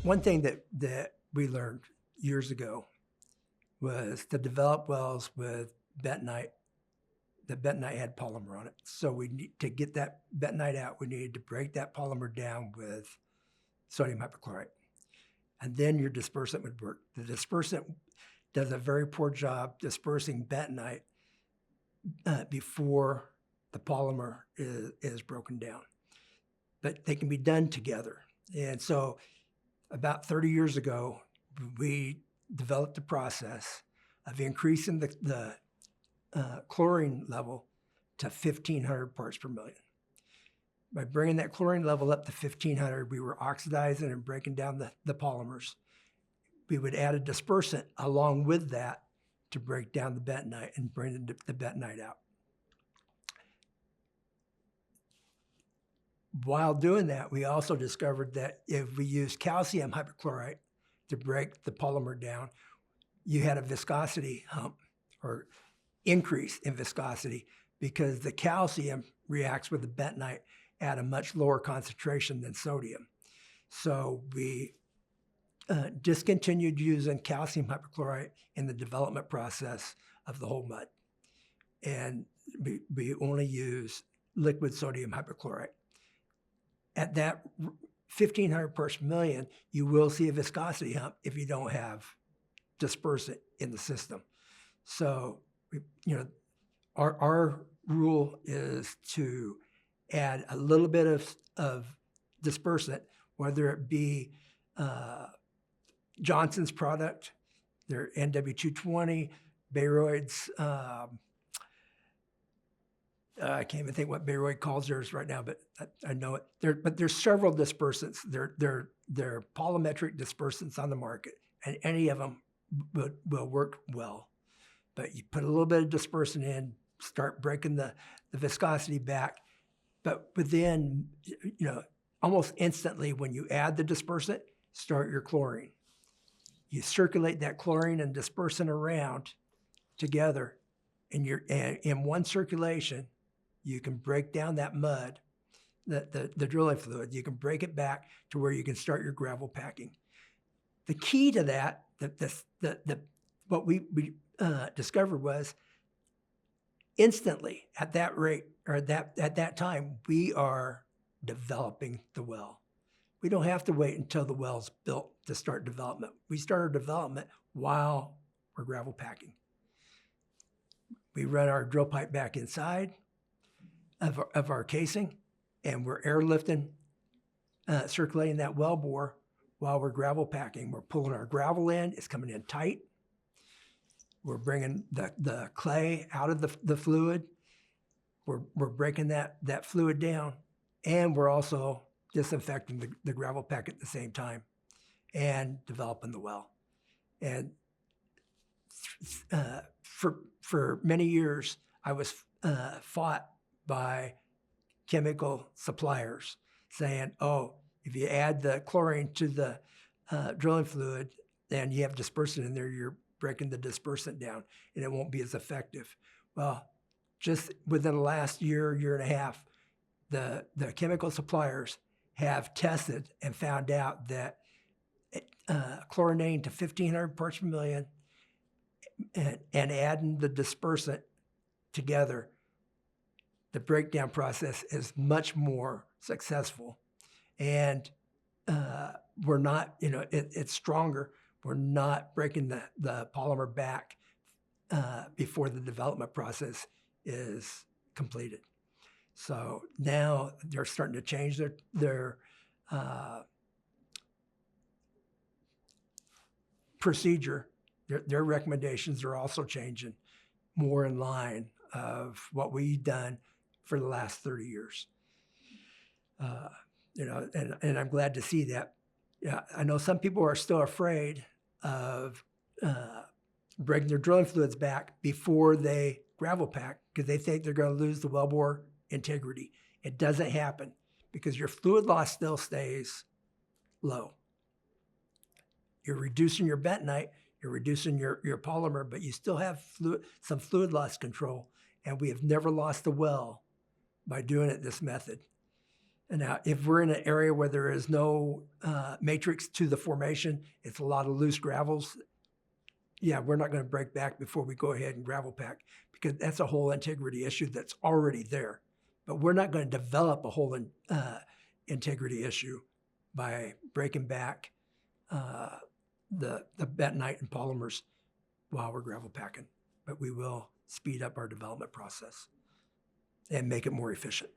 one thing that we learned years ago was to develop wells with bentonite. The bentonite had polymer on it. So to get that bentonite out, we needed to break that polymer down with sodium hypochlorite. And then your dispersant would work. The dispersant does a very poor job dispersing bentonite before the polymer is broken down. But they can be done together. And so about 30 years ago, we developed a process of increasing the chlorine level to 1,500 parts per million. By bringing that chlorine level up to 1,500, we were oxidizing and breaking down the polymers. We would add a dispersant along with that to break down the bentonite and bring the bentonite out. While doing that, we also discovered that if we used calcium hypochlorite to break the polymer down, you had a viscosity hump or increase in viscosity because the calcium reacts with the bentonite at a much lower concentration than sodium. So we discontinued using calcium hypochlorite in the development process of the whole mud. And we only use liquid sodium hypochlorite. At that 1,500 parts per million, you will see a viscosity hump if you don't have dispersant in the system. So, our rule is to add a little bit of dispersant, whether it be Johnson's product, their NW220, Bayroyd's, I can't even think what Bayroyd calls theirs right now, but I know it. But there's several dispersants. They're polymetric dispersants on the market, and any of them will work well. But you put a little bit of dispersant in, start breaking the viscosity back. But within, almost instantly when you add the dispersant, start your chlorine. You circulate that chlorine and dispersant around together, and in one circulation, you can break down that mud, the drilling fluid. You can break it back to where you can start your gravel packing. The key to that, what we discovered was instantly at that rate, or at that time, we are developing the well. We don't have to wait until the well's built to start development. We start our development while we're gravel packing. We run our drill pipe back inside of our casing, and we're airlifting, circulating that well bore while we're gravel packing. We're pulling our gravel in, it's coming in tight. We're bringing the clay out of the fluid. We're breaking that fluid down, and we're also disinfecting the gravel pack at the same time and developing the well. And for many years, I was fought by chemical suppliers saying, oh, if you add the chlorine to the drilling fluid and you have dispersant in there, you're breaking the dispersant down and it won't be as effective. Well, just within the last year and a half, the chemical suppliers have tested and found out that chlorinating to 1,500 parts per million and adding the dispersant together, the breakdown process is much more successful. And we're not, it's stronger. We're not breaking the polymer back before the development process is completed. So now they're starting to change their procedure. Their recommendations are also changing more in line of what we've done for the last 30 years. And I'm glad to see that. Yeah, I know some people are still afraid of breaking their drilling fluids back before they gravel pack because they think they're going to lose the wellbore integrity. It doesn't happen because your fluid loss still stays low. You're reducing your bentonite, you're reducing your polymer, but you still have some fluid loss control, and we have never lost a well by doing it this method. And now, if we're in an area where there is no matrix to the formation, it's a lot of loose gravels, yeah, we're not going to break back before we go ahead and gravel pack, because that's a whole integrity issue that's already there. But we're not going to develop a whole integrity issue by breaking back the bentonite and polymers while we're gravel packing. But we will speed up our development process and make it more efficient.